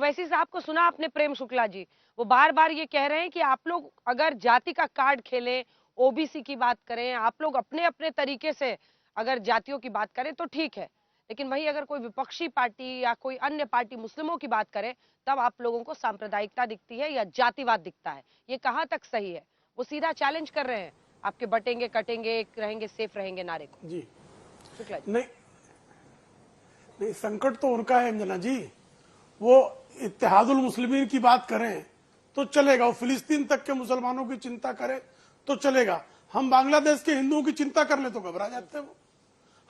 ओवैसी साहब को सुना आपने, प्रेम शुक्ला जी, वो बार बार ये कह रहे हैं कि आप लोग अगर जाति का कार्ड खेलें, ओबीसी की बात करें, आप लोग अपने अपने तरीके से अगर जातियों की बात करें तो ठीक है, लेकिन वही अगर कोई विपक्षी पार्टी या कोई अन्य पार्टी मुस्लिमों की बात करे तब आप लोगों को सांप्रदायिकता दिखती है या जातिवाद दिखता है। ये कहां तक सही है? वो सीधा चैलेंज कर रहे हैं आपके बटेंगे कटेंगे रहेंगे सेफ रहेंगे नारे को। जी शुक्ला जी। नहीं नहीं, संकट तो उनका है अंजना जी। वो इत्तेहादुल मुस्लिमीन की बात करें तो चलेगा, वो फिलिस्तीन तक के मुसलमानों की चिंता करे तो चलेगा। हम बांग्लादेश के हिंदुओं की चिंता कर ले तो घबरा जाते हैं वो।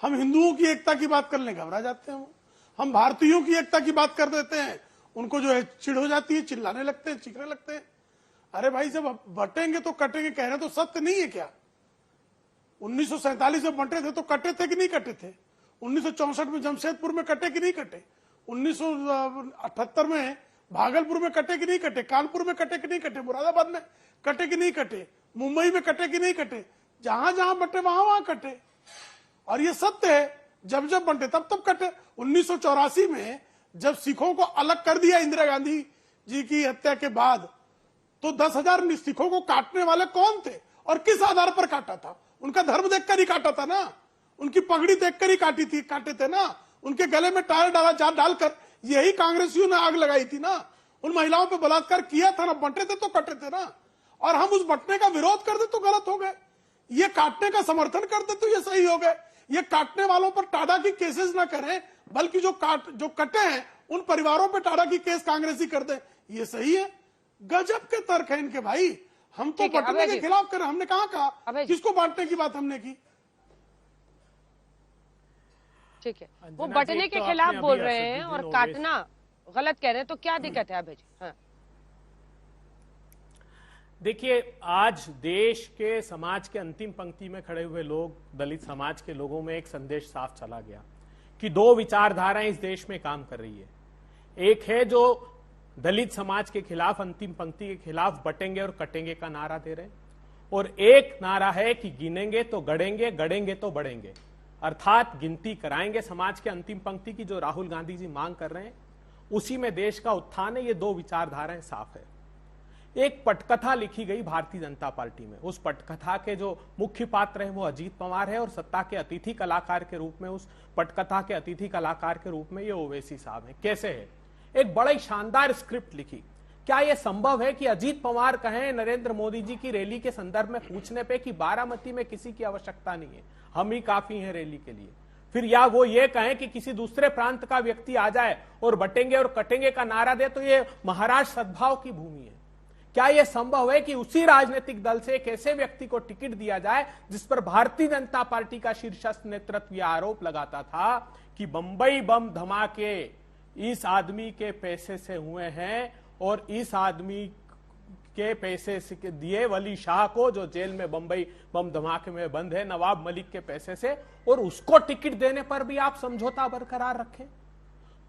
हम हिंदुओं की एकता की बात करने घबरा जाते हैं वो। हम भारतीयों की एकता की बात कर देते हैं, उनको जो है चिढ़ हो जाती है, चिल्लाने लगते हैं, चीखने लगते हैं। अरे भाई, जब बटेंगे तो कटेंगे कह रहे तो सत्य नहीं है क्या? 1947 में बंटे थे तो कटे थे कि नहीं कटे थे? 1964 में जमशेदपुर में कटे कि नहीं कटे? 1978 में भागलपुर में कटे कि नहीं कटे? कानपुर में कटे कि नहीं कटे? मुरादाबाद में कटे कि नहीं कटे? मुंबई में कटे कि नहीं कटे? जहां जहां बटे वहां वहां कटे। और ये सत्य है, जब जब बंटे तब तब कटे। 1984 में जब सिखों को अलग कर दिया इंदिरा गांधी जी की हत्या के बाद, तो 10,000 सिखों को काटने वाले कौन थे और किस आधार पर काटा था? उनका धर्म देखकर ही काटा था ना, उनकी पगड़ी देखकर ही काटे थे ना, उनके गले में टायर डालकर यही कांग्रेसियों ने आग लगाई थी ना, उन महिलाओं पर बलात्कार किया था ना, बंटे थे तो कटे थे ना। और हम उस बंटने का विरोध कर दे तो गलत हो गए, ये काटने का समर्थन कर दे तो ये सही हो गए। ये काटने वालों पर टाडा की केसेस ना करें, बल्कि जो कटे हैं उन परिवारों पर टाडा की केस कांग्रेसी कर दे, ये सही है। गजब के तर्क है इनके भाई। हम तो बंटने के खिलाफ कर, हमने कहा किसको बांटने की बात हमने की? ठीक है, वो बंटने के खिलाफ बोल रहे हैं और काटना गलत कह रहे हैं, तो क्या दिक्कत है अभय जी? हाँ। देखिए, आज देश के समाज के अंतिम पंक्ति में खड़े हुए लोग, दलित समाज के लोगों में एक संदेश साफ चला गया कि दो विचारधाराएं इस देश में काम कर रही है। एक है जो दलित समाज के खिलाफ, अंतिम पंक्ति के खिलाफ बटेंगे और कटेंगे का नारा दे रहे हैं, और एक नारा है कि गिनेंगे तो गड़ेंगे, गड़ेंगे तो बढ़ेंगे, अर्थात गिनती कराएंगे समाज के अंतिम पंक्ति की, जो राहुल गांधी जी मांग कर रहे हैं। उसी में देश का उत्थान है। ये दो विचारधाराएं साफ है। एक पटकथा लिखी गई भारतीय जनता पार्टी में, उस पटकथा के जो मुख्य पात्र है वो अजीत पवार है, और सत्ता के अतिथि कलाकार के रूप में, उस पटकथा के अतिथि कलाकार के रूप में ये ओवैसी साहब है। कैसे है? एक बड़ी शानदार स्क्रिप्ट लिखी। क्या यह संभव है कि अजीत पवार कहें नरेंद्र मोदी जी की रैली के संदर्भ में पूछने पे कि बारामती में किसी की आवश्यकता नहीं है, हम ही काफी हैं रैली के लिए? फिर या वो ये कहें कि किसी दूसरे प्रांत का व्यक्ति आ जाए और बटेंगे और कटेंगे का नारा दे, तो ये महाराष्ट्र सद्भाव की भूमि है। क्या यह संभव है कि उसी राजनीतिक दल से एक ऐसे व्यक्ति को टिकट दिया जाए जिस पर भारतीय जनता पार्टी का शीर्षस्थ नेतृत्व यह आरोप लगाता था कि बंबई बम धमाके इस आदमी के पैसे से हुए हैं, और इस आदमी के पैसे से दिए वली शाह को, जो जेल में बंबई बम धमाके में बंद है, नवाब मलिक के पैसे से, और उसको टिकट देने पर भी आप समझौता बरकरार रखें?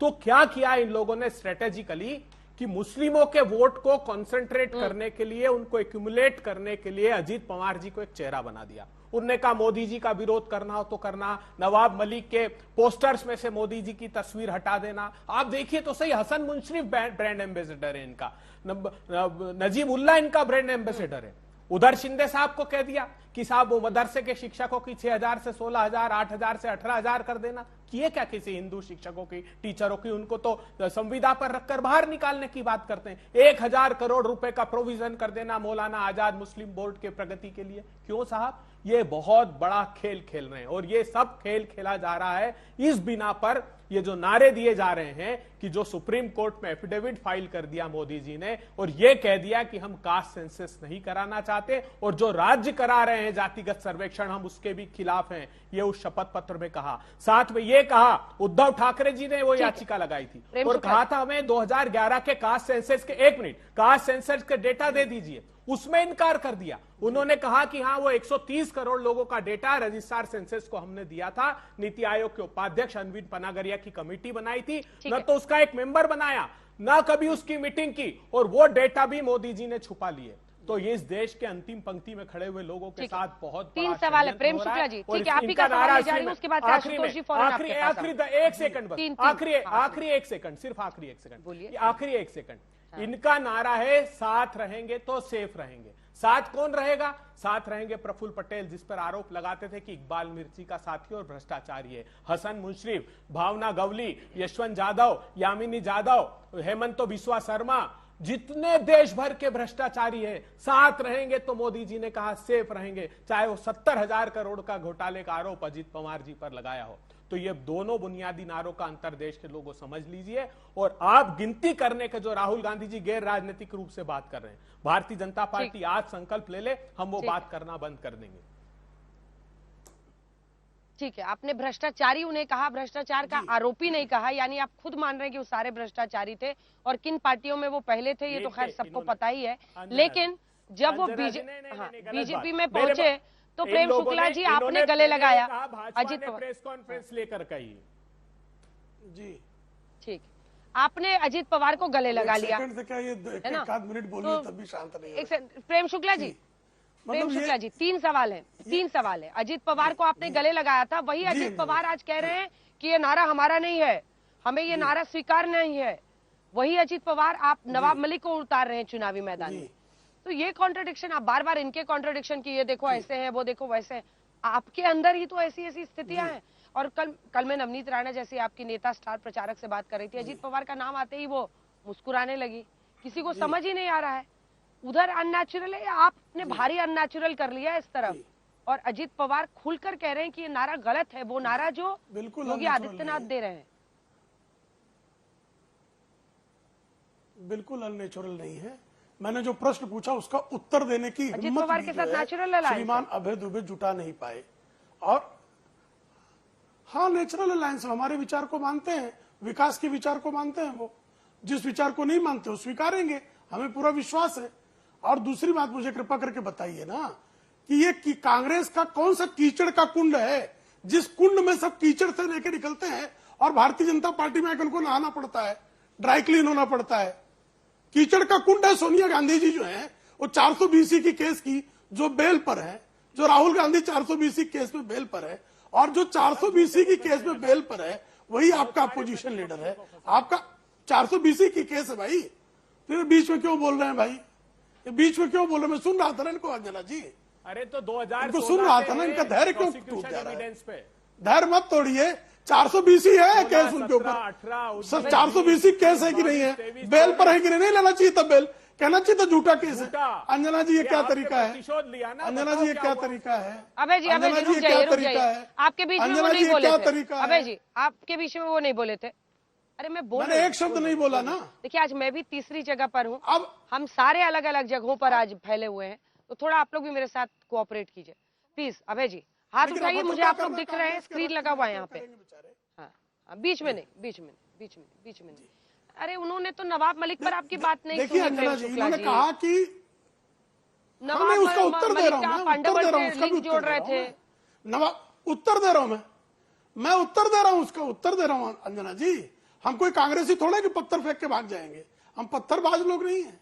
तो क्या किया इन लोगों ने स्ट्रेटेजिकली कि मुस्लिमों के वोट को कंसंट्रेट करने के लिए, उनको एक्यूमुलेट करने के लिए अजीत पवार जी को एक चेहरा बना दिया। उनने कहा मोदी जी का विरोध करना हो तो करना, नवाब मलिक के पोस्टर्स में से मोदी जी की तस्वीर हटा देना। आप देखिए तो सही, हसन मुश्रीफ ब्रांड एम्बेसडर है इनका, नजीब उल्ला इनका ब्रांड एम्बेसडर है। उधर शिंदे साहब को कह दिया कि साहब वो मदरसे के शिक्षकों की 6,000 से 16,000, 8,000 से 18,000 कर देना। किए क्या किसी हिंदू शिक्षकों की, टीचरों की? उनको तो संविदा पर रखकर बाहर निकालने की बात करते हैं। 1,000 करोड़ रुपए का प्रोविजन कर देना मौलाना आजाद मुस्लिम बोर्ड के प्रगति के लिए। क्यों साहब? ये बहुत बड़ा खेल खेल रहे हैं, और ये सब खेल खेला जा रहा है इस बिना पर, ये जो नारे दिए जा रहे हैं कि जो सुप्रीम कोर्ट में एफिडेविट फाइल कर दिया मोदी जी ने, और ये कह दिया कि हम कास्ट सेंसस नहीं कराना चाहते, और जो राज्य करा रहे हैं जातिगत सर्वेक्षण, हम उसके भी खिलाफ हैं, ये उस शपथ पत्र में कहा। साथ में ये कहा, उद्धव ठाकरे जी ने वो याचिका लगाई थी और कहा था हमें 2011 के कास्ट सेंसस के, 1 मिनट, कास्ट सेंसस के डेटा दे दीजिए, उसमें इनकार कर दिया। उन्होंने कहा कि हाँ, वो 130 करोड़ लोगों का डेटा रजिस्ट्रार सेंसस को हमने दिया था। नीति आयोग के उपाध्यक्ष अनविन पनागरिया की कमेटी बनाई थी, न तो उसका एक मेंबर बनाया, न कभी उसकी मीटिंग की, और वो डेटा भी मोदी जी ने छुपा लिए। तो ये इस देश के अंतिम पंक्ति में खड़े हुए लोगों के साथ बहुत तीन बड़ा सवाल है षड्यंत्र प्रेम हो रहा शुक्ला जी, और ठीक है, आप ही इनका का सवाल नारा ले जा रही हूं, उसके बाद आशुतोष जी फौरन आपके पास आखिरी एक सेकंड बस, आखिरी एक सेकंड, सिर्फ आखिरी एक सेकंड बोलिए। आखिरी एक सेकंड। इनका नारा है साथ रहेंगे तो सेफ रहेंगे। साथ कौन रहेगा? साथ रहेंगे प्रफुल्ल पटेल, जिस पर आरोप लगाते थे कि इकबाल मिर्ची का साथी और भ्रष्टाचारी है, हसन मुशर्रफ, भावना गवली, यशवंत जाधव, यामिनी जाधव, हेमंत बिस्वा शर्मा, जितने देश भर के भ्रष्टाचारी हैं, साथ रहेंगे तो मोदी जी ने कहा सेफ रहेंगे, चाहे वो 70,000 करोड़ का घोटाले का आरोप अजीत पवार जी पर लगाया हो। तो ये दोनों बुनियादी नारों का अंतर देश के लोगों समझ लीजिए। और आप गिनती करने के जो राहुल गांधी जी गैर राजनीतिक रूप से बात कर रहे हैं, भारतीय जनता पार्टी आज संकल्प ले ले, हम वो बात करना बंद कर देंगे। ठीक है, आपने भ्रष्टाचारी उन्हें कहा, भ्रष्टाचार का आरोपी नहीं कहा, यानी आप खुद मान रहे हैं कि वो सारे भ्रष्टाचारी थे और किन पार्टियों में वो पहले थे ये तो खैर सबको पता ही है। लेकिन जब वो बीजेपी में पहुंचे तो प्रेम शुक्ला जी आपने गले लगाया अजीत पवार, प्रेस कॉन्फ्रेंस लेकर कही जी, ठीक, आपने अजीत पवार को गले लगा लिया, सेकंड से क्या ये है ना? एक आध मिनट बोलिए तब भी शांत नहीं एक प्रेम शुक्ला जी, प्रेम शुक्ला जी, तीन सवाल है। अजीत पवार को आपने गले लगाया था, वही अजीत पवार आज कह रहे हैं कि ये नारा हमारा नहीं है, हमें ये नारा स्वीकार नहीं है। वही अजीत पवार आप नवाब मलिक को उतार रहे हैं चुनावी मैदान में। तो ये कॉन्ट्रडिक्शन, आप बार बार इनके कॉन्ट्रडिक्शन की, ये देखो ऐसे है, वो देखो वैसे है, आपके अंदर ही तो ऐसी स्थितियां हैं। और कल मैं नवनीत राणा जैसी आपकी नेता स्टार प्रचारक से बात कर रही थी, अजीत पवार का नाम आते ही वो मुस्कुराने लगी, किसी को समझ ही नहीं आ रहा है उधर अननेचुरल है या आपने भारी अननेचुरल कर लिया है इस तरफ। और अजीत पवार खुलकर कह रहे हैं कि ये नारा गलत है, वो नारा जो योगी आदित्यनाथ दे रहे हैं। बिल्कुल अननेचुरल नहीं है। मैंने जो प्रश्न पूछा उसका उत्तर देने की हिम्मत पवार के साथ नेचुरल श्रीमान अभय दुबे जुटा नहीं पाए। और हाँ, नेचुरल अलायंस, हमारे विचार को मानते हैं, विकास के विचार को मानते हैं, वो जिस विचार को नहीं मानते वो स्वीकारेंगे, हमें पूरा विश्वास है। और दूसरी बात, मुझे कृपा करके बताइए ना कि ये कांग्रेस का कौन सा कीचड़ का कुंड है जिस कुंड में सब कीचड़ से लेके निकलते हैं और भारतीय जनता पार्टी में उनको नहाना पड़ता है, ड्राई क्लीन होना पड़ता है। कीचड़ का कुंड है सोनिया गांधी जी जो है वो 420 की केस की जो बेल पर है, जो राहुल गांधी 420 केस में बेल पर है, और जो 420 की केस में बेल पर है वही आपका अपोजिशन लीडर है। आपका 420 की केस है भाई, फिर बीच में क्यों बोल रहे हैं भाई, ये बीच में क्यों बोल रहे हैं? मैं सुन रहा था ना इनको, अंजना जी, अरे तो 2000 इनको सुन रहा था ना, इनका धैर्य क्यों टूट जा रहा है? धैर्य मत तोड़िए, 420 है केस उनके ऊपर, सर 420 केस है कि नहीं है, बेल पर है कि नहीं लेना चाहिए तब बेल, कहना चाहिए तो झूठा केस है। अंजना जी ये क्या तरीका है? अंजना जी ये क्या तरीका है? अभय जी रुक जाइए, आपके बीच में वो नहीं बोले थे। अभय जी आपके बीच में वो नहीं बोले थे। अरे मैंने एक शब्द नहीं बोला ना। देखिए आज मैं भी तीसरी जगह पर हूँ, अब हम सारे अलग अलग जगहों पर आज फैले हुए हैं, तो थोड़ा आप लोग भी मेरे साथ कोऑपरेट कीजिए प्लीज। अभय जी हाथ उठाइए, मुझे आप लोग दिख रहे हैं, स्क्रीन लगा हुआ है यहाँ पे। हाँ बीच में नहीं, बीच में नहीं। अरे उन्होंने तो नवाब मलिक पर आपकी बात नहीं सुनी। अंजना जी इन्होंने कहा कि नवाब उसका उत्तर दे रहा हूँ, पांडव लिंक जोड़ रहे थे। नवाब उत्तर दे रहा हूँ, मैं उत्तर दे रहा हूँ, उसका उत्तर दे रहा हूँ। अंजना जी हम कोई कांग्रेसी थोड़े कि पत्थर फेंक के भाग जाएंगे, हम पत्थरबाज लोग नहीं है।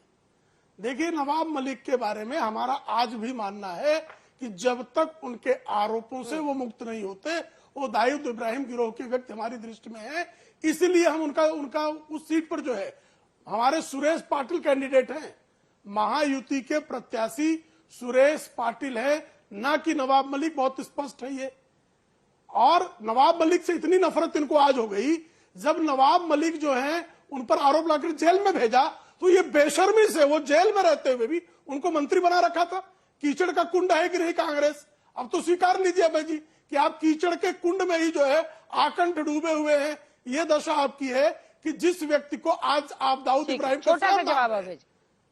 देखिए नवाब मलिक के बारे में हमारा आज भी मानना है कि जब तक उनके आरोपों से वो मुक्त नहीं होते, वो दाऊद इब्राहिम गिरोह के व्यक्ति हमारी दृष्टि में है, इसलिए हम उनका उस सीट पर जो है हमारे सुरेश पाटिल कैंडिडेट हैं, महायुति के प्रत्याशी सुरेश पाटिल है, ना कि नवाब मलिक। बहुत स्पष्ट है ये। और नवाब मलिक से इतनी नफरत इनको आज हो गई, जब नवाब मलिक जो है उन पर आरोप लगाकर जेल में भेजा तो ये बेशर्मी से वो जेल में रहते हुए भी उनको मंत्री बना रखा था। कीचड़ का कुंड है कि नहीं कांग्रेस? अब तो स्वीकार लीजिए अभय जी कि आप कीचड़ के कुंड में ही जो है आकंठ डूबे हुए हैं। ये दशा आपकी है कि जिस व्यक्ति को आज आप दाऊद इब्राहिम का छोटा सा जवाब अभय जी,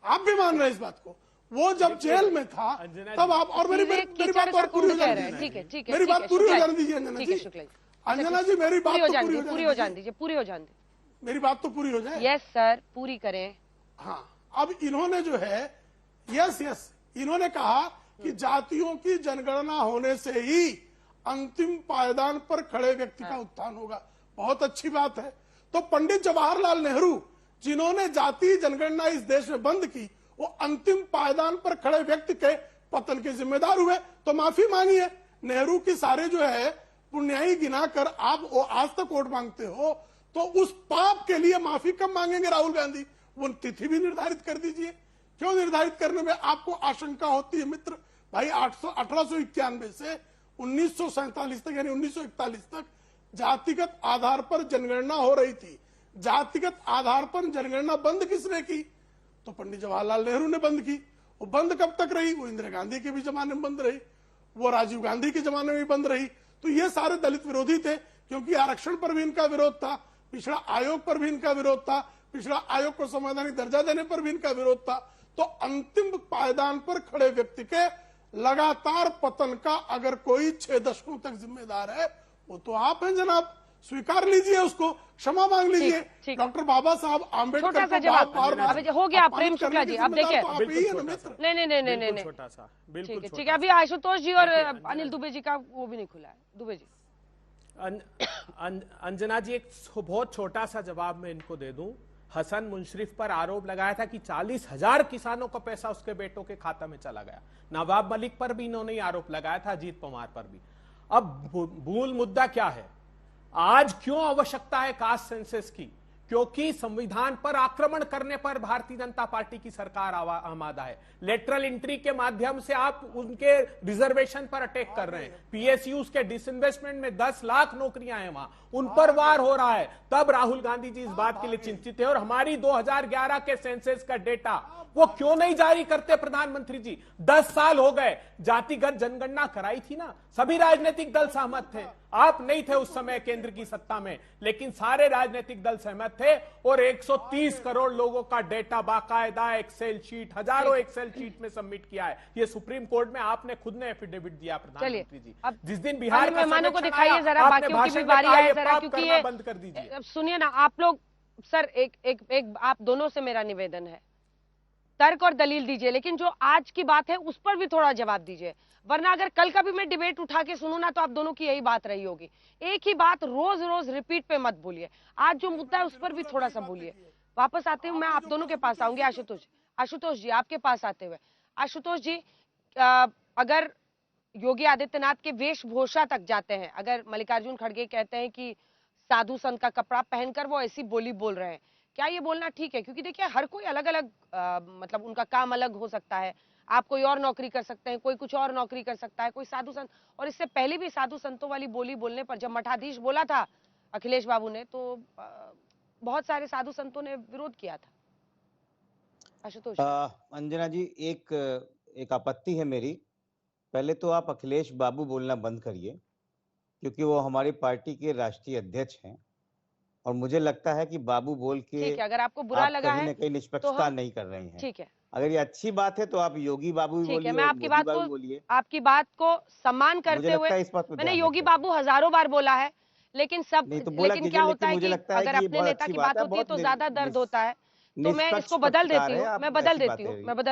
आप भी मान रहे हैं इस बात को, वो जब जेल में था तब आप, और मेरी बात और पूरी हो जाने दीजिए, मेरी बात पूरी हो जाने दीजिए अंजना जी। अंजना जी मेरी बात तो पूरी हो जाने दीजिए, पूरी हो जाने दीजिए, मेरी बात तो पूरी हो जाए। यस सर पूरी करें। हाँ, अब इन्होंने जो है यस इन्होंने कहा कि जातियों की जनगणना होने से ही अंतिम पायदान पर खड़े व्यक्ति का उत्थान होगा। बहुत अच्छी बात है। तो पंडित जवाहरलाल नेहरू जिन्होंने जाति जनगणना इस देश में बंद की, वो अंतिम पायदान पर खड़े व्यक्ति के पतन के जिम्मेदार हुए, तो माफी मांगी है। नेहरू की सारे जो है पुण्याई गिनाकर आप वो आज तक वोट मांगते हो, तो उस पाप के लिए माफी कब मांगेंगे राहुल गांधी? वो तिथि भी निर्धारित कर दीजिए। क्यों निर्धारित करने में आपको आशंका होती है मित्र? भाई 1891 से 1947 तक यानी 1941 तक जातिगत आधार पर जनगणना हो रही थी। जातिगत आधार पर जनगणना बंद किसने की? तो पंडित जवाहरलाल नेहरू ने बंद की। वो बंद कब तक रही? वो इंदिरा गांधी के भी जमाने में बंद रही, वो राजीव गांधी के जमाने में भी बंद रही। तो ये सारे दलित विरोधी थे, क्योंकि आरक्षण पर भी इनका विरोध था, पिछड़ा आयोग पर भी इनका विरोध था, पिछड़ा आयोग को संवैधानिक दर्जा देने पर भी इनका विरोध था। तो अंतिम पायदान पर खड़े व्यक्ति के लगातार पतन का अगर कोई 6 दशकों तक जिम्मेदार है, वो तो आप हैं जनाब। स्वीकार लीजिए, उसको क्षमा मांग लीजिए। डॉक्टर बाबा साहब आम्बेडकर छोटा सा जवाब हो गया प्रेम शुक्ला जी, अब देखिए। नहीं, छोटा सा, ठीक है, ठीक है। अभी आशुतोष जी और अनिल दुबे जी का वो भी नहीं खुला है। दुबे जी। अंजना जी, एक बहुत छोटा सा जवाब मैं इनको दे दूं। हसन मुशर्रफ पर आरोप लगाया था कि 40,000 किसानों का पैसा उसके बेटों के खाता में चला गया। नवाब मलिक पर भी इन्होंने आरोप लगाया था, अजीत पवार पर भी। अब मूल मुद्दा क्या है? आज क्यों आवश्यकता है कास्ट सेंसस की? क्योंकि संविधान पर आक्रमण करने पर भारतीय जनता पार्टी की सरकार आमादा है। लेटरल एंट्री के माध्यम से आप उनके रिजर्वेशन पर अटैक कर रहे हैं। पीएसयूज के डिसइन्वेस्टमेंट में 10 लाख नौकरियां हैं वहां, उन पर वार हो रहा है। तब राहुल गांधी जी इस बात के लिए चिंतित है। और हमारी 2011 के सेंसस का डेटा वो क्यों नहीं जारी करते प्रधानमंत्री जी? 10 साल हो गए, जातिगत जनगणना कराई थी ना, सभी राजनीतिक दल सहमत थे। आप नहीं थे उस समय केंद्र की सत्ता में, लेकिन सारे राजनीतिक दल सहमत थे। और 130 करोड़ लोगों का डेटा बाकायदा एक्सेल शीट, हजारों एक्सेल शीट में सबमिट किया है। ये सुप्रीम कोर्ट में आपने खुद ने एफिडेविट दिया प्रधानमंत्री जी। अब जिस दिन बिहार का मेहमानों को दिखाइए जरा, बाकियों की भी बारी आए जरा, क्योंकि ये बंद कर दीजिए। अब सुनिए ना आप लोग। सर एक आप दोनों से मेरा निवेदन है, तर्क और दलील दीजिए, लेकिन जो आज की बात है उस पर भी थोड़ा जवाब दीजिए। वरना अगर कल का भी मैं डिबेट उठा के सुनूं ना, तो आप दोनों की यही बात रही होगी। एक ही बात रोज रोज रिपीट पे मत बोलिए। आज जो मुद्दा है उस पर भी थोड़ा सा बोलिए। वापस आते हुए मैं आप दोनों के पास आऊंगी। आशुतोष जी आपके पास आते हुए, आशुतोष जी अगर योगी आदित्यनाथ के वेशभूषा तक जाते हैं, अगर मल्लिकार्जुन खड़गे कहते हैं कि साधु संत का कपड़ा पहनकर वो ऐसी बोली बोल रहे हैं, क्या ये बोलना ठीक है? क्योंकि देखिए हर कोई अलग अलग मतलब उनका काम अलग हो सकता है। आप कोई और नौकरी कर सकते हैं, कोई कुछ और नौकरी कर सकता है, कोई साधु संत। और इससे पहले भी साधु संतों वाली बोली बोलने पर जब मठाधीश बोला था अखिलेश बाबू ने, तो बहुत सारे साधु संतों ने विरोध किया था। आशुतोष अंजना जी, एक आपत्ति है मेरी। पहले तो आप अखिलेश बाबू बोलना बंद करिए, क्योंकि वो हमारी पार्टी के राष्ट्रीय अध्यक्ष हैं। और मुझे लगता है कि बाबू बोल के ठीक है, अगर आपको बुरा लगा है कहीं निष्पक्षता नहीं कर रहे हैं। ठीक है, अगर ये अच्छी बात है तो आप योगी बाबू भी बोलिए, मैं आपकी बात को सम्मान करते हुए, मैंने योगी बाबू हजारों बार बोला है, लेकिन लेकिन क्या होता है कि अगर अपने नेता की बात होती है तो ज्यादा दर्द होता है। तो मैं इसको बदल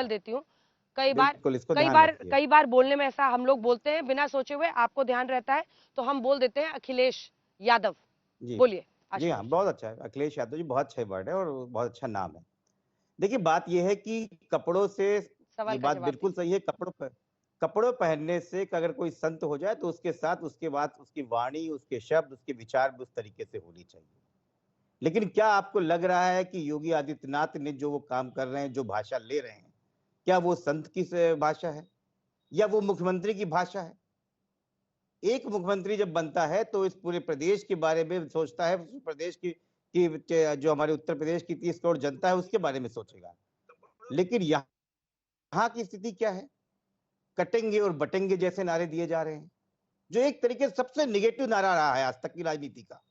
देती हूँ। कई बार बोलने में ऐसा हम लोग बोलते हैं बिना सोचे हुए, आपको ध्यान रहता है तो हम बोल देते हैं अखिलेश यादव। बोलिए। जी हाँ, बहुत अच्छा है। अखिलेश यादव जी बहुत अच्छा वर्ड है और बहुत अच्छा नाम है। देखिए बात यह है कि कपड़ों से, ये बात बिल्कुल सही है, कपड़ों पहनने से अगर कोई संत हो जाए तो उसके साथ उसके बाद उसकी वाणी, उसके शब्द, उसके विचार भी उस तरीके से होनी चाहिए। लेकिन क्या आपको लग रहा है कि योगी आदित्यनाथ ने जो वो काम कर रहे हैं, जो भाषा ले रहे हैं, क्या वो संत की भाषा है या वो मुख्यमंत्री की भाषा है? एक मुख्यमंत्री जब बनता है तो इस पूरे प्रदेश के बारे में सोचता है, प्रदेश की जो हमारे उत्तर प्रदेश की 30 करोड़ जनता है उसके बारे में सोचेगा। लेकिन यहाँ की स्थिति क्या है? कटेंगे और बटेंगे जैसे नारे दिए जा रहे हैं, जो एक तरीके से सबसे निगेटिव नारा रहा है आज तक की राजनीति का।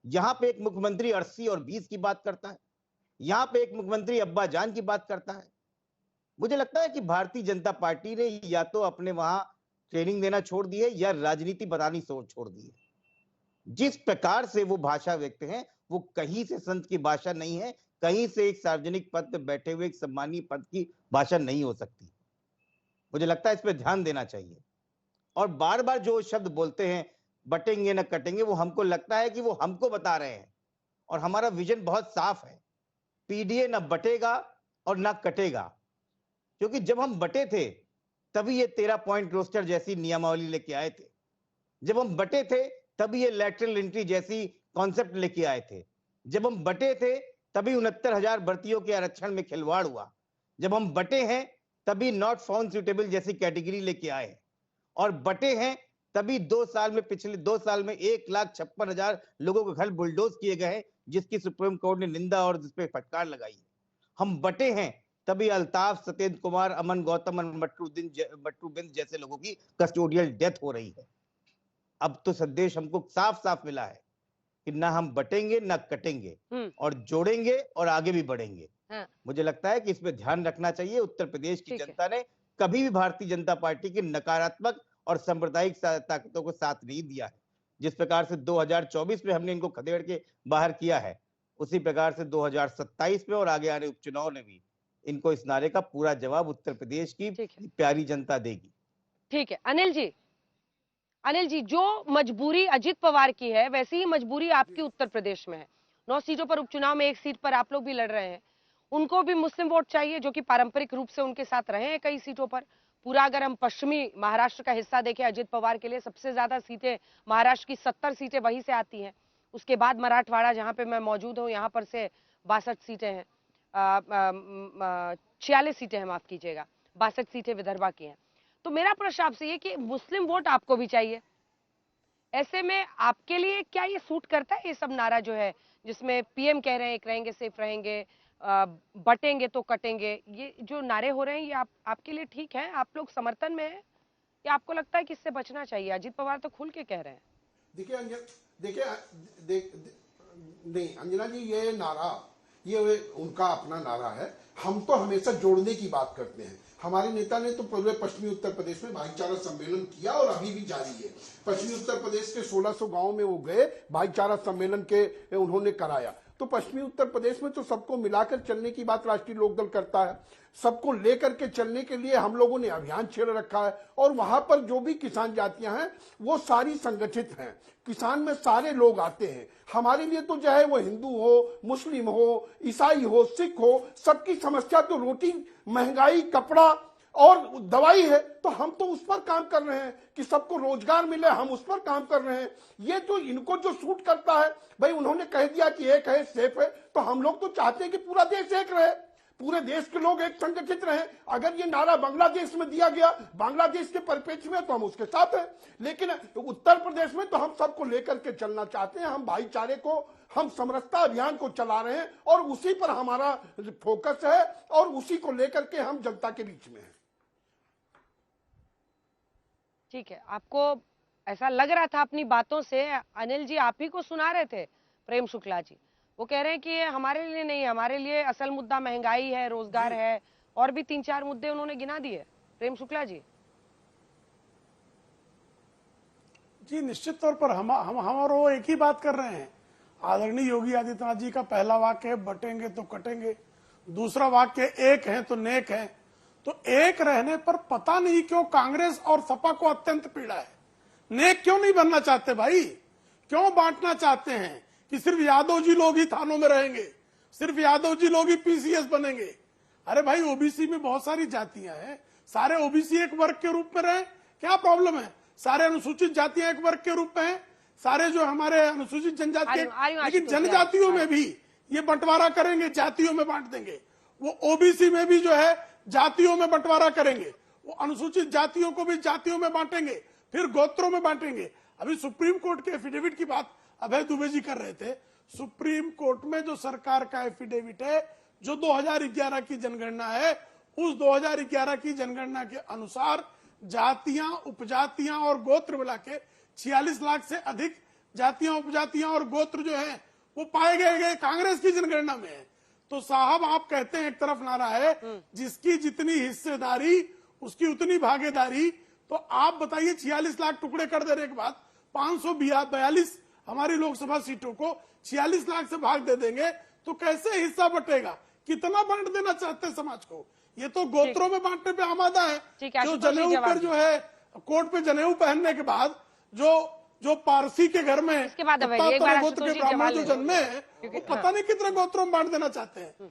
यहाँ पे एक मुख्यमंत्री 80 और 20 की बात करता है, यहाँ पे एक मुख्यमंत्री अब्बा जान की बात करता है। मुझे लगता है कि भारतीय जनता पार्टी ने या तो अपने वहां ट्रेनिंग देना छोड़ दी है या राजनीति बनानी छोड़ दी है। जिस प्रकार से वो भाषा व्यक्त हैं, वो कहीं से संत की भाषा नहीं है, कहीं से एक सार्वजनिक पद पर बैठे हुए एक सम्मानीय पद की भाषा नहीं हो सकती। मुझे लगता है इस पर ध्यान देना चाहिए। और बार बार जो शब्द बोलते हैं बटेंगे न कटेंगे, वो हमको लगता है कि वो हमको बता रहे हैं। और हमारा विजन बहुत साफ है, पीडीए न बटेगा और न कटेगा। क्योंकि जब हम बटे थे तभी ये 13 पॉइंट रोस्टर जैसी नियमावली लेके आए थे। जब हम बटे थे तभी ये लैटरल एंट्री जैसी कॉन्सेप्ट लेके आए थे। जब हम बटे थे तभी 69,000 भर्तियों के आरक्षण में खिलवाड़ हुआ। जब हम बटे हैं तभी नॉट फाउंड सुटेबल जैसी कैटेगरी लेके आए, और बटे हैं तभी 2 साल में, पिछले 2 साल में 1,56,000 लोगों के घर बुलडोज किए गए हैं, जिसकी सुप्रीम कोर्ट ने निंदा और जिसपे फटकार लगाई। हम बटे हैं तभी अल्ताफ, सत्येंद्र कुमार, अमन गौतम और मट्टू बिंद जैसे लोगों की कस्टोडियल डेथ हो रही है। अब तो संदेश हमको साफ साफ मिला है कि ना हम बटेंगे ना कटेंगे, और जोड़ेंगे और आगे भी बढ़ेंगे। मुझे लगता है कि इस पे ध्यान रखना चाहिए। उत्तर प्रदेश की जनता ने कभी भी भारतीय जनता पार्टी की नकारात्मक और सांप्रदायिक ताकतों को साथ नहीं दिया है। जिस प्रकार से 2024 में हमने इनको खदेड़ के बाहर किया है, उसी प्रकार से 2027 में और आगे आने उपचुनाव में भी इनको इस नारे का पूरा जवाब उत्तर प्रदेश की प्यारी जनता देगी। ठीक है अनिल जी, जो मजबूरी अजित पवार की है वैसी ही मजबूरी आपकी उत्तर प्रदेश में है। 9 सीटों पर उपचुनाव में 1 सीट पर आप लोग भी लड़ रहे हैं। उनको भी मुस्लिम वोट चाहिए जो कि पारंपरिक रूप से उनके साथ रहे हैं कई सीटों पर। पूरा अगर हम पश्चिमी महाराष्ट्र का हिस्सा देखें, अजित पवार के लिए सबसे ज्यादा सीटें महाराष्ट्र की 70 सीटें वहीं से आती हैं। उसके बाद मराठवाड़ा जहां पे मैं मौजूद हूं, यहाँ पर से 62 सीटें हैं, 46 सीटें हैं, माफ कीजिएगा, 62 सीटें विदर्भा की हैं। तो मेरा प्रश्न आपसे ये कि मुस्लिम वोट आपको भी चाहिए, ऐसे में आपके लिए क्या ये सूट करता है ये सब नारा जो है, जिसमें पीएम कह रहे हैं एक रहेंगे सिर्फ रहेंगे, बटेंगे तो कटेंगे, ये जो नारे हो रहे हैं, ये आपके लिए ठीक है? आप लोग समर्थन में हैं या आपको लगता है कि इससे बचना चाहिए? अजित पवार तो खुल के कह रहे हैं। नहीं अंजना जी, ये नारा ये उनका अपना नारा है। हम तो हमेशा जोड़ने की बात करते हैं। हमारे नेता ने तो पूरे पश्चिमी उत्तर प्रदेश में भाईचारा सम्मेलन किया और अभी भी जारी है। पश्चिमी उत्तर प्रदेश के 1600 गांव में वो गए, भाईचारा सम्मेलन के उन्होंने कराया। तो पश्चिमी उत्तर प्रदेश में तो सबको मिलाकर चलने की बात राष्ट्रीय लोकदल करता है। सबको लेकर के चलने के लिए हम लोगों ने अभियान छेड़ रखा है, और वहां पर जो भी किसान जातियां हैं वो सारी संगठित हैं। किसान में सारे लोग आते हैं। हमारे लिए तो चाहे वो हिंदू हो, मुस्लिम हो, ईसाई हो, सिख हो, सबकी समस्या तो रोटी, महंगाई, कपड़ा और दवाई है। तो हम तो उस पर काम कर रहे हैं कि सबको रोजगार मिले, हम उस पर काम कर रहे हैं। ये जो इनको जो सूट करता है, भाई उन्होंने कह दिया कि एक है, सेफ है, तो हम लोग तो चाहते हैं कि पूरा देश एक रहे, पूरे देश के लोग एक संगठित रहे। अगर ये नारा बांग्लादेश में दिया गया, बांग्लादेश के परिप्रेक्ष्य में, तो हम उसके साथ हैं। लेकिन उत्तर प्रदेश में तो हम सबको लेकर के चलना चाहते हैं। हम भाईचारे को, हम समरसता अभियान को चला रहे हैं, और उसी पर हमारा फोकस है, और उसी को लेकर के हम जनता के बीच में हैं। ठीक है, आपको ऐसा लग रहा था अपनी बातों से, अनिल जी आप ही को सुना रहे थे प्रेम शुक्ला जी, वो कह रहे हैं कि हमारे लिए नहीं, हमारे लिए असल मुद्दा महंगाई है, रोजगार है, और भी 3-4 मुद्दे उन्होंने गिना दिए। प्रेम शुक्ला जी निश्चित तौर पर हम और वो एक ही बात कर रहे हैं। आदरणीय योगी आदित्यनाथ जी का पहला वाक्य है बटेंगे तो कटेंगे, दूसरा वाक्य एक है तो नेक है। तो एक रहने पर पता नहीं क्यों कांग्रेस और सपा को अत्यंत पीड़ा है। नेक क्यों नहीं बनना चाहते भाई? क्यों बांटना चाहते हैं कि सिर्फ यादव जी लोग ही थानों में रहेंगे, सिर्फ यादव जी लोग ही पीसीएस बनेंगे? अरे भाई, ओबीसी में बहुत सारी जातियां हैं, सारे ओबीसी एक वर्ग के रूप में रहे, क्या प्रॉब्लम है? सारे अनुसूचित जातियां एक वर्ग के रूप में हैं, सारे जो हमारे अनुसूचित जनजाति, लेकिन जनजातियों में भी ये बंटवारा करेंगे, जातियों में बांट देंगे। वो ओबीसी में भी जो है जातियों में बंटवारा करेंगे, वो अनुसूचित जातियों को भी जातियों में बांटेंगे, फिर गोत्रों में बांटेंगे। अभी सुप्रीम कोर्ट के एफिडेविट की बात अभय दुबे जी कर रहे थे। सुप्रीम कोर्ट में जो सरकार का एफिडेविट है, जो 2011 की जनगणना है, उस 2011 की जनगणना के अनुसार जातियां, उपजातियां और गोत्र मिला के 46 लाख से अधिक जातियां, उपजातियां और गोत्र जो है वो पाए गए कांग्रेस की जनगणना में है। तो साहब, आप कहते हैं एक तरफ नारा है जिसकी जितनी हिस्सेदारी उसकी उतनी भागीदारी, तो आप बताइए 46 लाख टुकड़े कर देने के बाद 542 हमारी लोकसभा सीटों को 46 लाख से भाग दे देंगे, तो कैसे हिस्सा बटेगा? कितना बांट देना चाहते हैं समाज को? ये तो गोत्रों में बांटने पे आमादा है। जो जनेऊ पर जो है, कोर्ट पे जनेऊ पहनने के बाद जो पारसी के घर में गोत्र के ब्राह्मण जो जन्मे हैं, वो पता नहीं कितने गोत्रों में बांट देना चाहते हैं।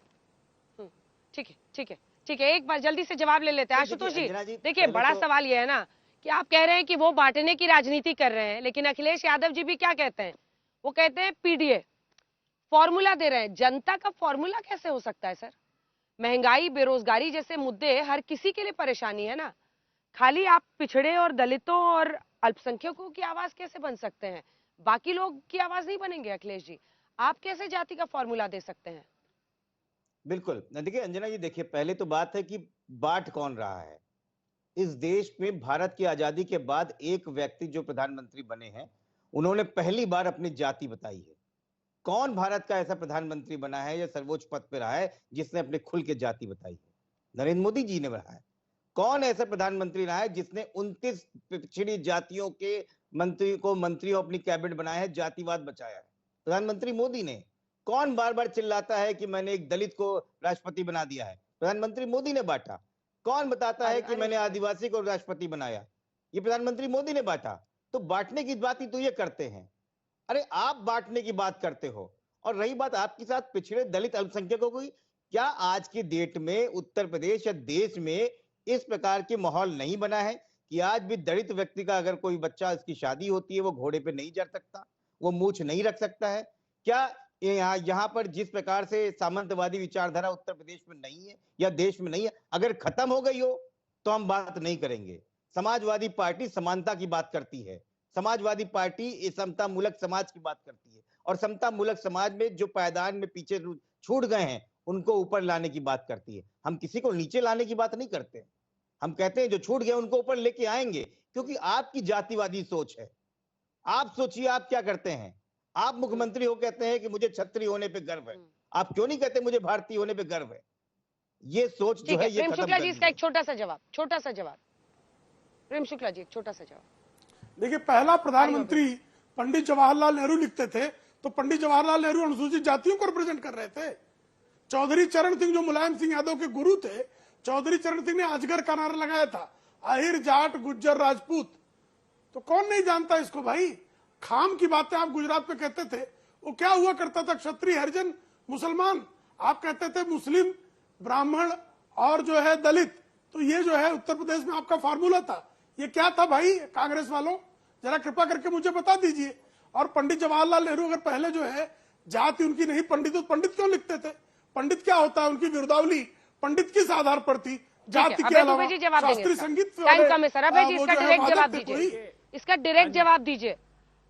ठीक है, ठीक है, एक बार जल्दी से जवाब ले लेते हैं आशुतोष जी। अंजना जी, देखिए, पहले बड़ा तो- सवाल ये है ना कि आप कह रहे हैं कि वो बांटने की राजनीति कर रहे हैं, लेकिन अखिलेश यादव जी भी क्या कहते हैं, वो कहते हैं पीडीए फॉर्मूला दे रहे हैं। जनता का फॉर्मूला कैसे हो सकता है सर? महंगाई, बेरोजगारी जैसे मुद्दे हर किसी के लिए परेशानी है ना। खाली आप पिछड़े और दलितों और अल्पसंख्यकों की आवाज कैसे बन सकते हैं? बाकी लोग की आवाज नहीं बनेंगे अखिलेश जी। आप कैसे जाति का फॉर्मूला दे सकते हैं? बिल्कुल। देखिए अंजना जी, देखिए पहले तो बात है कि बांट कौन रहा है। इस देश में भारत की आजादी के बाद एक व्यक्ति जो प्रधानमंत्री बने हैं, उन्होंने पहली बार अपनी जाति बताई है। कौन भारत का ऐसा प्रधानमंत्री बना है या सर्वोच्च पद पे रहा है जिसने अपने खुल के जाति बताई है? नरेंद्र मोदी जी ने रहा है। कौन ऐसा प्रधानमंत्री रहा है जिसने 29 पिछड़ी जातियों के मंत्रियों अपनी कैबिनेट बनाया है, जातिवाद बचाया है? प्रधानमंत्री मोदी ने। कौन बार बार चिल्लाता है कि मैंने एक दलित को राष्ट्रपति बना दिया है? प्रधानमंत्री मोदी ने बांटा। कौन बताता है कि मैंने आदिवासी को राष्ट्रपति बनाया? ये प्रधानमंत्री मोदी ने बांटा। तो बांटने की बात ही तो ये करते हैं। अरे आप बांटने की बात करते हो। और रही बात आपके साथ पिछड़े दलित अल्पसंख्यकों की, क्या आज की डेट में उत्तर प्रदेश या देश में इस प्रकार के माहौल नहीं बना है कि आज भी दलित व्यक्ति का अगर कोई बच्चा, इसकी शादी होती है, वो घोड़े पे नहीं चढ़ सकता, वो मूछ नहीं रख सकता है? क्या यहाँ पर जिस प्रकार से सामंतवादी विचारधारा उत्तर प्रदेश में नहीं है या देश में नहीं है, अगर खत्म हो गई हो तो हम बात नहीं करेंगे। समाजवादी पार्टी समानता की बात करती है। समाजवादी पार्टी समता मूलक समाज की बात करती है, और समता मूलक समाज में जो पायदान में पीछे छूट गए हैं उनको ऊपर लाने की बात करती है। हम किसी को नीचे लाने की बात नहीं करते। हम कहते हैं जो छूट गए उनको ऊपर लेके आएंगे, क्योंकि आपकी जातिवादी सोच है। आप सोचिए आप क्या करते हैं। आप मुख्यमंत्री हो, कहते हैं कि मुझे क्षत्रिय होने पे गर्व है। आप क्यों नहीं कहते मुझे भारतीय होने पे गर्व है? ये सोच जो है ये प्रेम खत्म शुक्ला जी, करनी इसका है। एक छोटा सा जवाब। प्रेम शुक्ला जी, एक छोटा सा जवाब। देखिए, पहला प्रधानमंत्री पंडित जवाहरलाल नेहरू लिखते थे तो पंडित जवाहरलाल नेहरू अनुसूचित जातियों को रिप्रेजेंट कर रहे थे। चौधरी चरण सिंह जो मुलायम सिंह यादव के गुरु थे, चौधरी चरण सिंह ने अजगर का नारा लगाया था, आहिर जाट गुज्जर राजपूत। तो कौन नहीं जानता इसको भाई। खाम की बातें आप गुजरात में कहते थे, वो क्या हुआ करता था? क्षत्रिय, हरिजन, मुसलमान। आप कहते थे मुस्लिम, ब्राह्मण और जो है दलित। तो ये जो है उत्तर प्रदेश में आपका फार्मूला था। ये क्या था भाई? कांग्रेस वालों जरा कृपा करके मुझे बता दीजिए। और पंडित जवाहरलाल नेहरू अगर पहले जो है जाति उनकी नहीं पंडित, तो पंडित क्यों लिखते थे? पंडित क्या होता है? उनकी विरुदावली पंडित किस आधार पर थी? जाति के अलावा शास्त्रीय संगीत। टाइम कम है सर। अभय जी, इसका डायरेक्ट जवाब दीजिए। इसका डायरेक्ट जवाब दीजिए।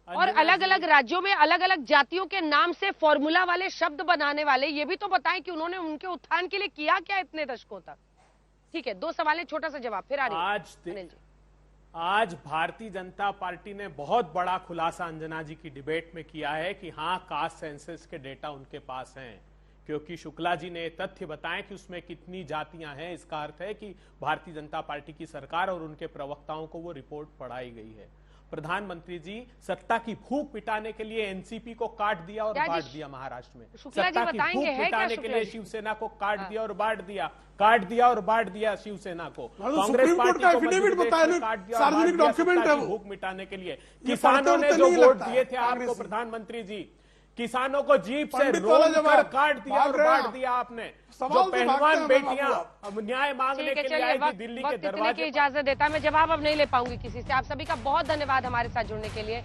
और अलग अलग राज्यों में अलग अलग जातियों के नाम से फॉर्मूला वाले शब्द बनाने वाले ये भी तो बताएं कि उन्होंने उनके उत्थान के लिए किया क्या इतने दशकों तक। ठीक है, 2 सवाल है, छोटा सा जवाब फिर आ रही है अनिल जी। आज भारतीय जनता पार्टी ने बहुत बड़ा खुलासा अंजना जी की डिबेट में किया है कि हाँ, कास्ट सेंसस के डेटा उनके पास हैं, क्योंकि शुक्ला जी ने तथ्य बताए कि उसमें कितनी जातियां हैं। इसका अर्थ है कि भारतीय जनता पार्टी की सरकार और उनके प्रवक्ताओं को वो रिपोर्ट पढ़ाई गई है। प्रधानमंत्री जी सत्ता की भूख मिटाने के लिए एनसीपी को काट दिया और बांट दिया महाराष्ट्र में। सत्ता की भूख मिटाने के लिए शिवसेना को काट दिया और बांट दिया शिवसेना को। कांग्रेस पार्टी को मध्य प्रदेश में काट दिया और बांट दिया सत्ता की भूख मिटाने के लिए। किसानों ने जो वोट दिए थे आपको प्रधानमंत्री जी, किसानों को जीप से रोककर काट दिया और बांट दिया आपने। जो पहलवान बेटियां अब न्याय मांगने के लिए आई थी दिल्ली के दरवाजे की इजाजत देता, मैं जवाब अब नहीं ले पाऊंगी किसी से। आप सभी का बहुत धन्यवाद हमारे साथ जुड़ने के लिए।